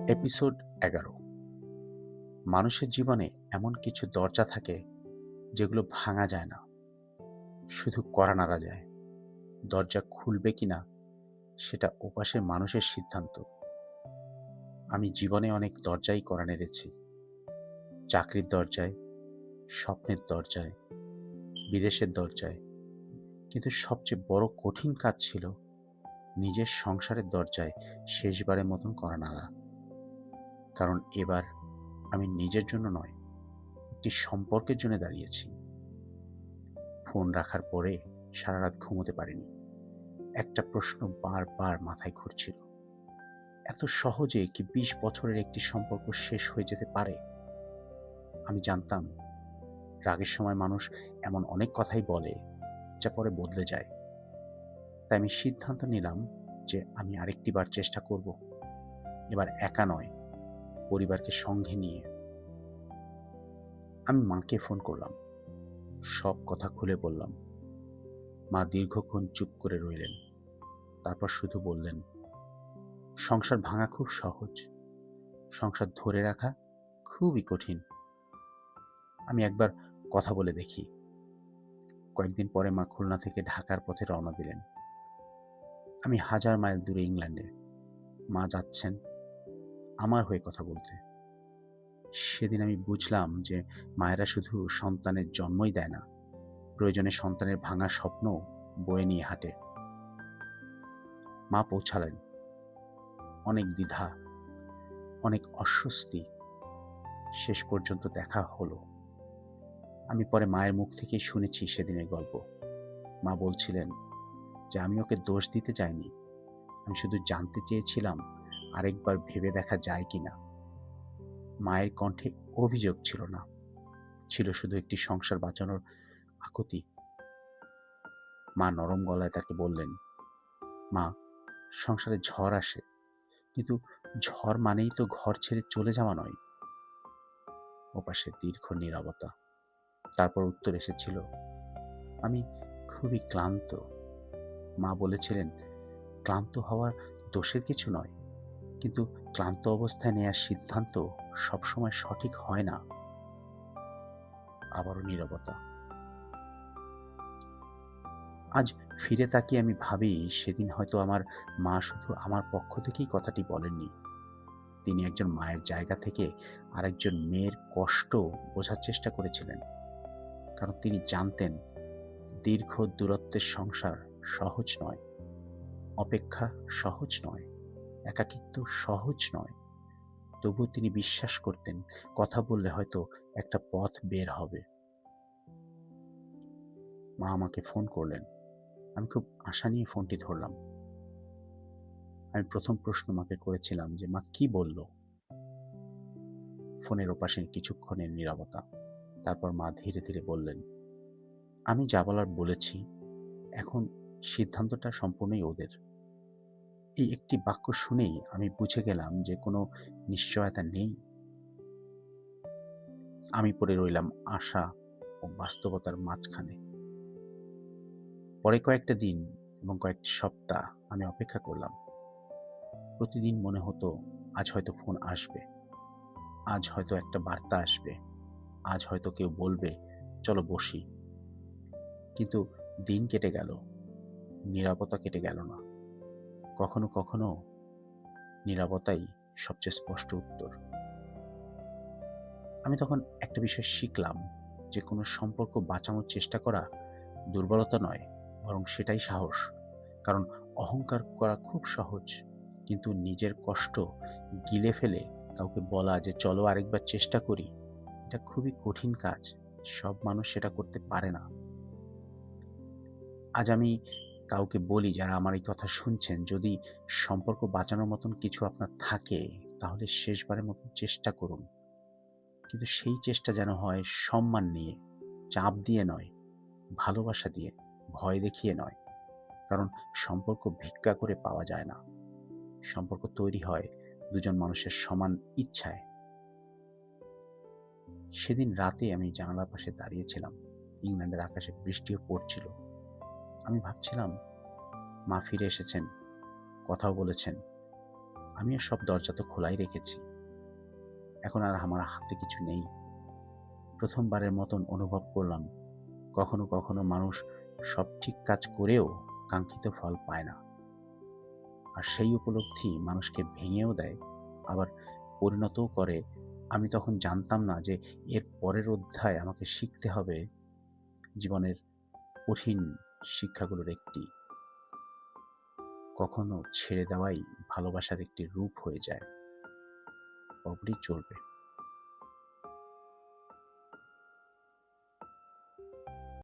Episode 11। মানুষের জীবনে এমন কিছু দরজা থাকে যেগুলো ভাঙা যায় না, শুধু কড়া নাড়া যায়। দরজা খুলবে কিনা সেটা ওপাশের মানুষের সিদ্ধান্ত। আমি জীবনে অনেক দরজাই কড়া নেড়েছি। চাকরির দরজায়, স্বপ্নের দরজায়, বিদেশের দরজায়। কিন্তু সবচেয়ে বড় কঠিন কাজ ছিল নিজের সংসারের দরজায় শেষবারের মতন কড়া নাড়া। কারণ এবার আমি নিজের জন্য নয়, একটি সম্পর্কের জন্য দাঁড়িয়েছি। ফোন রাখার পরে সারা রাত ঘুমোতে পারিনি। একটা প্রশ্ন বারবার মাথায় ঘুরছিল, এত সহজে কি ২০ বছরের একটি সম্পর্ক শেষ হয়ে যেতে পারে? আমি জানতাম রাগের সময় মানুষ এমন অনেক কথাই বলে যা পরে বদলে যায়। তাই আমি সিদ্ধান্ত নিলাম যে আমি আরেকটি বার চেষ্টা করব। এবার একা নয়, পরিবারকে সঙ্গে নিয়ে। আমি মাকে ফোন করলাম, সব কথা খুলে বললাম। মা দীর্ঘক্ষণ চুপ করে রইলেন, তারপর শুধু বললেন, সংসার ভাঙা খুব সহজ, সংসার ধরে রাখা খুবই কঠিন। আমি একবার কথা বলে দেখি। কয়েকদিন পরে মা খুলনা থেকে ঢাকার পথে রওনা দিলেন। আমি ১০০০ মাইল দূরে ইংল্যান্ডে। মা যাচ্ছেন আমার হয়ে কথা বলতে। সেদিন আমি বুঝলাম যে মায়েরা শুধু সন্তানের জন্মই দেয় না, প্রয়োজনে সন্তানের ভাঙা স্বপ্ন বয়ে নিয়ে হাঁটে। মা পৌঁছালেন। অনেক দ্বিধা, অনেক অস্বস্তি, শেষ পর্যন্ত দেখা হলো। আমি পরে মায়ের মুখ থেকেই শুনেছি সেদিনের গল্প। মা বলছিলেন যে আমি ওকে দোষ দিতে চাইনি, আমি শুধু জানতে চেয়েছিলাম আরেকবার ভেবে দেখা যায় কিনা। মায়ের কণ্ঠে অভিযোগ ছিল না, ছিল শুধু একটি সংসার বাঁচানোর আকুতি। মা নরম গলায় তাকে বললেন, মা, সংসারে ঝড় আসে, কিন্তু ঝড় মানেই তো ঘর ছেড়ে চলে যাওয়া নয়। ওপাশে দীর্ঘ নীরবতা। তারপর উত্তর এসেছিল, আমি খুবই ক্লান্ত। মা বলেছিলেন, ক্লান্ত হওয়ার দোষের কিছু নয়, কিন্তু ক্লান্ত অবস্থায় নেওয়ার সিদ্ধান্ত সবসময় সঠিক হয় না। আবারও নীরবতা। আজ ফিরে তাকিয়ে আমি ভাবি, সেদিন হয়তো আমার মা শুধু আমার পক্ষ থেকেই কথাটি বলেননি। তিনি একজন মায়ের জায়গা থেকে আরেকজন মেয়ের কষ্ট বোঝার চেষ্টা করেছিলেন। কারণ তিনি জানতেন দীর্ঘ দূরত্বের সংসার সহজ নয়, অপেক্ষা সহজ নয়, একাকিত্ব সহজ নয়। তবুও তিনি বিশ্বাস করতেন কথা বললে হয়তো একটা পথ বের হবে। মা আমাকে ফোন করলেন। আমি খুব আশা নিয়ে ফোনটি ধরলাম। আমি প্রথম প্রশ্ন মাকে করেছিলাম যে, মা কি বলল? ফোনের ওপাশে কিছুক্ষণের নীরবতা। তারপর মা ধীরে ধীরে বললেন, আমি যা বলার বলেছি, এখন সিদ্ধান্তটা সম্পূর্ণই ওদের। এই একটি বাক্য শুনেই আমি বুঝে গেলাম যে কোনো নিশ্চয়তা নেই। আমি পড়ে রইলাম আশা ও বাস্তবতার মাঝখানে। পরে কয়েকটা দিন এবং কয়েকটি সপ্তাহ আমি অপেক্ষা করলাম। প্রতিদিন মনে হতো, আজ হয়তো ফোন আসবে, আজ হয়তো একটা বার্তা আসবে, আজ হয়তো কেউ বলবে, চলো বসি। কিন্তু দিন কেটে গেল, নীরবতা কেটে গেল না। কখনো কখনো নীরবতাই সবচেয়ে স্পষ্ট উত্তর। আমি তখন একটা বিষয় শিখলাম যে কোনো সম্পর্ক বাঁচানোর চেষ্টা করা দুর্বলতা নয়, বরং সেটাই সাহস। কারণ অহংকার করা খুব সহজ, কিন্তু নিজের কষ্ট গিলে ফেলে কাউকে বলা যে চলো আরেকবার চেষ্টা করি, এটা খুবই কঠিন কাজ। সব মানুষ সেটা করতে পারে না। আজ আমি কাউকে বলি যারা আমার এই কথা শুনছেন, যদি সম্পর্ক বাঁচানোর মতন কিছু আপনার থাকে, তাহলে শেষবারের মতন চেষ্টা করুন। কিন্তু সেই চেষ্টা যেন হয় সম্মান নিয়ে, চাপ দিয়ে নয়, ভালোবাসা দিয়ে, ভয় দেখিয়ে নয়। কারণ সম্পর্ক ভিক্ষা করে পাওয়া যায় না। সম্পর্ক তৈরি হয় দুজন মানুষের সমান ইচ্ছায়। সেদিন রাতে আমি জানালার পাশে দাঁড়িয়েছিলাম। ইংল্যান্ডের আকাশে বৃষ্টিও পড়ছিল। আমি ভাবছিলাম, মা ফিরে এসেছেন, কথাও বলেছেন। আমিও সব দরজা তো খোলাই রেখেছি। এখন আর আমার হাতে কিছু নেই। প্রথমবারের মতন অনুভব করলাম, কখনো কখনো মানুষ সব ঠিক কাজ করেও কাঙ্ক্ষিত ফল পায় না। আর সেই উপলব্ধি মানুষকে ভেঙেও দেয়, আবার পরিণতও করে। আমি তখন জানতাম না যে এর পরের অধ্যায় আমাকে শিখতে হবে জীবনের কঠিন শিক্ষাগুলোর একটি। কখনো ছেড়ে দেওয়াই ভালোবাসার একটি রূপ হয়ে যায়। অবধি চলবে।